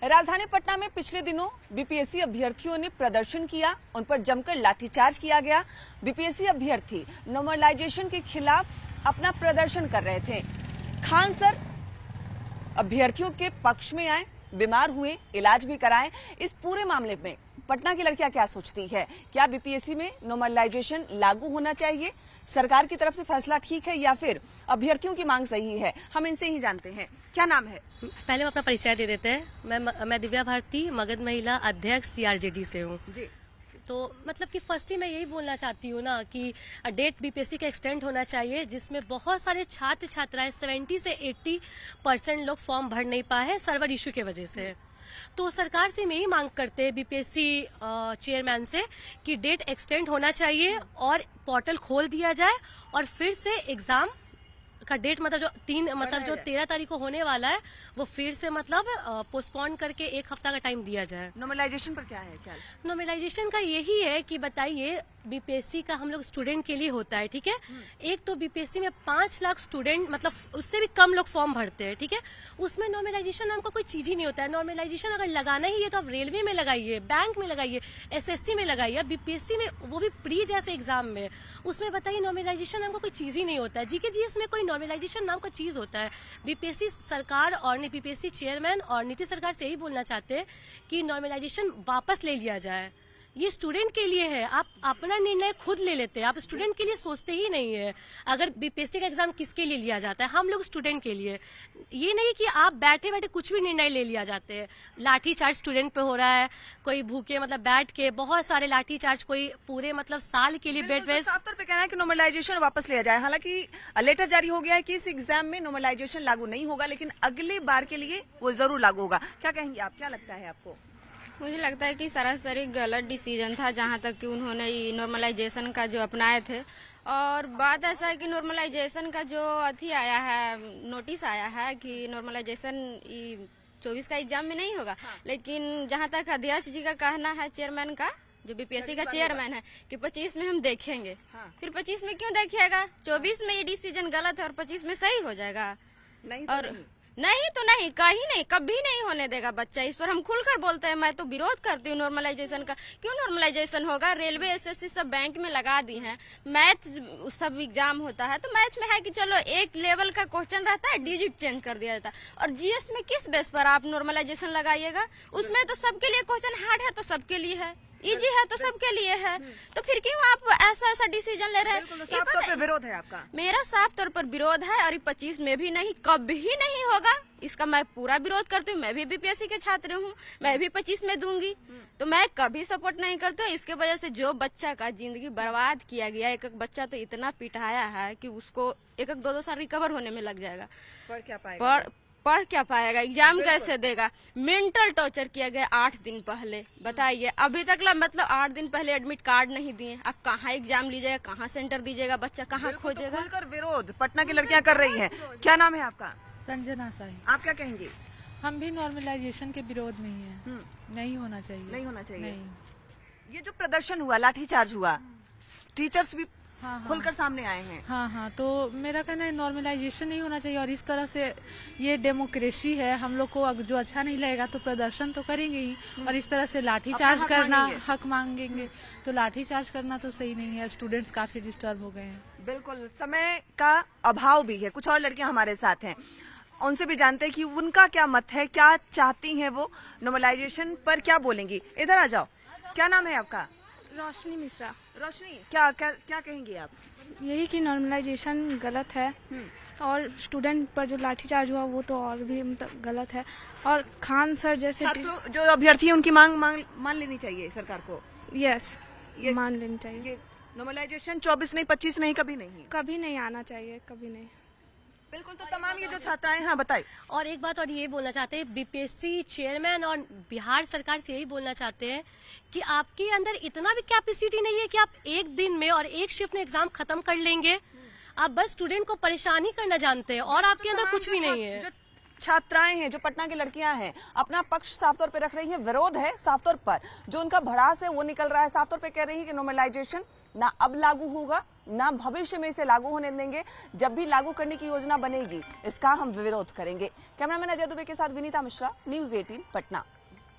राजधानी पटना में पिछले दिनों बीपीएससी अभ्यर्थियों ने प्रदर्शन किया, उन पर जमकर लाठीचार्ज किया गया। बीपीएससी अभ्यर्थी नॉर्मलाइजेशन के खिलाफ अपना प्रदर्शन कर रहे थे। खान सर अभ्यर्थियों के पक्ष में आए, बीमार हुए, इलाज भी कराएं। इस पूरे मामले में पटना की लड़कियां क्या सोचती है? क्या बीपीएससी में नॉर्मलाइजेशन लागू होना चाहिए? सरकार की तरफ से फैसला ठीक है या फिर अभ्यर्थियों की मांग सही है? हम इनसे ही जानते हैं। क्या नाम है? पहले हम अपना परिचय दे देते हैं। मैं दिव्या भारती, मगध महिला अध्यक्ष सीआरजेडी से हूँ। तो मतलब कि फर्स्ट ही मैं यही बोलना चाहती हूँ ना कि डेट बीपीएससी का एक्सटेंड होना चाहिए, जिसमें बहुत सारे छात्र छात्राएं 70 से 80% लोग फॉर्म भर नहीं पाए हैं सर्वर इशू के वजह से। तो सरकार से हम यही मांग करते हैं बीपीएससी चेयरमैन से कि डेट एक्सटेंड होना चाहिए और पोर्टल खोल दिया जाए और फिर से एग्जाम का डेट मतलब जो 13 तारीख को होने वाला है वो फिर से पोस्टपोन करके 1 हफ्ता का टाइम दिया जाए। नॉर्मलाइजेशन पर क्या है? नॉर्मलाइजेशन का यही है कि बताइए, बीपीएससी का हम लोग स्टूडेंट के लिए होता है, ठीक है। एक तो बीपीएससी में 5 लाख स्टूडेंट, मतलब उससे भी कम लोग फॉर्म भरते हैं, ठीक है। उसमें नॉर्मलाइजेशन नाम का कोई चीज ही नहीं होता है। नॉर्मलाइजेशन अगर लगाना ही है तो आप रेलवे में लगाइए, बैंक में लगाइए, एसएससी में लगाइए। बीपीएससी में वो भी प्री जैसे एग्जाम में, उसमें बताइए नॉर्मलाइजेशन नाम का कोई चीज ही नहीं होता है। जीके में कोई नॉर्मलाइजेशन नाम का चीज होता है। बीपीएससी सरकार और बीपीएससी चेयरमैन और नीतीश सरकार से यही बोलना चाहते हैं कि नॉर्मलाइजेशन वापस ले लिया जाए। ये स्टूडेंट के लिए है, आप अपना निर्णय खुद ले लेते हैं, आप स्टूडेंट के लिए सोचते ही नहीं है। अगर बीपीएससी का एग्जाम किसके लिए लिया जाता है? हम लोग स्टूडेंट के लिए। ये नहीं कि आप बैठे बैठे कुछ भी निर्णय ले लिया जाते हैं। लाठीचार्ज स्टूडेंट पे हो रहा है, कोई भूखे बैठ के, बहुत सारे लाठीचार्ज, कोई पूरे साल के लिए बेड रेस्ट। साफ तौर पे कहना है कि नॉर्मलाइजेशन वापस लिया जाए। हालांकि लेटर जारी हो गया है कि इस एग्जाम में नॉर्मलाइजेशन लागू नहीं होगा, लेकिन अगली बार के लिए वो जरूर लागू होगा। क्या कहेंगे आप? क्या लगता है आपको? मुझे लगता है कि सरासर गलत डिसीजन था, जहां तक कि उन्होंने नॉर्मलाइजेशन का जो अपनाए थे। और बात ऐसा है कि नॉर्मलाइजेशन का जो आया है, नोटिस आया है कि नॉर्मलाइजेशन 24 का एग्जाम में नहीं होगा। लेकिन जहां तक अध्यक्ष जी का कहना है, चेयरमैन का, जो बीपीएससी का चेयरमैन है, कि 25 में हम देखेंगे। फिर 25 में क्यों देखिएगा? 24 में ये डिसीजन गलत है और 25 में सही हो जाएगा। नहीं तो नहीं, कहीं नहीं, कभी नहीं होने देगा बच्चा। इस पर हम खुलकर बोलते हैं। मैं तो विरोध करती हूँ नॉर्मलाइजेशन का। क्यों नॉर्मलाइजेशन होगा? रेलवे, एसएससी सब बैंक में लगा दी हैं। मैथ सब एग्जाम होता है तो मैथ में है कि चलो एक लेवल का क्वेश्चन रहता है, डिजिट चेंज कर दिया जाता है। और जीएस में किस बेस पर आप नॉर्मलाइजेशन लगाइएगा? उसमें तो सबके लिए क्वेश्चन हार्ड है तो सबके लिए है, इजी है तो सबके लिए है। तो फिर क्यों आप ऐसा डिसीजन ले रहे हैं? साफ तौर पे विरोध है आपका? मेरा साफ तौर पर विरोध है और 25 में भी नहीं, कभी नहीं होगा। इसका मैं पूरा विरोध करती हूँ। मैं भी बीपीएससी के छात्र हूँ, मैं भी 25 में दूंगी। तो मैं कभी सपोर्ट नहीं करती हूँ। इसके वजह से जो बच्चा का जिंदगी बर्बाद किया गया, एक बच्चा तो इतना पिटाया है कि उसको 1-2 साल रिकवर होने में लग जाएगा। पढ़ क्या पाएगा? एग्जाम कैसे देगा? मेंटल टॉर्चर किया गया 8 दिन पहले। बताइए, अभी तक 8 दिन पहले एडमिट कार्ड नहीं दिए। आप कहाँ एग्जाम लीजिएगा, कहाँ सेंटर दीजिएगा, बच्चा कहाँ खोजेगा? खुलकर विरोध पटना की लड़कियां कर रही हैं। क्या नाम है आपका? संजना साही। आप क्या कहेंगे? हम भी नॉर्मलाइजेशन के विरोध में ही हैं। नहीं होना चाहिए। नहीं होना चाहिए। नहीं। ये जो प्रदर्शन हुआ, लाठीचार्ज हुआ, टीचर्स भी खुलकर सामने आए हैं। हाँ, तो मेरा कहना है नॉर्मलाइजेशन नहीं होना चाहिए। और इस तरह से ये डेमोक्रेसी है, हम लोग को जो अच्छा नहीं लगेगा तो प्रदर्शन तो करेंगे ही। और इस तरह से लाठीचार्ज करना, हक मांगेंगे, तो लाठीचार्ज करना तो सही नहीं है। स्टूडेंट्स काफी डिस्टर्ब हो गए हैं। बिल्कुल, समय का अभाव भी है। कुछ और लड़कियां हमारे साथ हैं, उनसे भी जानते हैं कि उनका क्या मत है, क्या चाहती हैं वो, नॉर्मलाइजेशन पर क्या बोलेंगी। इधर आ जाओ। क्या नाम है आपका? रोशनी मिश्रा। रोशनी, क्या कहेंगी आप? यही कि नॉर्मलाइजेशन गलत है और स्टूडेंट पर जो लाठीचार्ज हुआ वो तो और भी गलत है। और खान सर जैसे जो अभ्यर्थी है उनकी मांग मान लेनी चाहिए सरकार को। यस, मान लेनी चाहिए। नॉर्मलाइजेशन 24 नहीं, 25 नहीं, कभी नहीं आना चाहिए, कभी नहीं। बिल्कुल। तो तमाम ये जो छात्राएं, हाँ बताइए। और एक बात और ये बोलना चाहते हैं, बीपीएससी चेयरमैन और बिहार सरकार से यही बोलना चाहते हैं कि आपके अंदर इतना भी कैपेसिटी नहीं है कि आप एक दिन में और एक शिफ्ट में एग्जाम खत्म कर लेंगे। आप बस स्टूडेंट को परेशान ही करना जानते हैं और आपके अंदर कुछ भी नहीं है। छात्राएं हैं, जो पटना की लड़कियां हैं, अपना पक्ष साफ तौर पे रख रही हैं। विरोध है साफ तौर पर, जो उनका भड़ास है वो निकल रहा है। साफ तौर पे कह रही है कि नॉर्मलाइजेशन ना अब लागू होगा, ना भविष्य में इसे लागू होने देंगे। जब भी लागू करने की योजना बनेगी, इसका हम विरोध करेंगे। कैमरामैन अजय दुबे के साथ विनीता मिश्रा, न्यूज़ 18 पटना।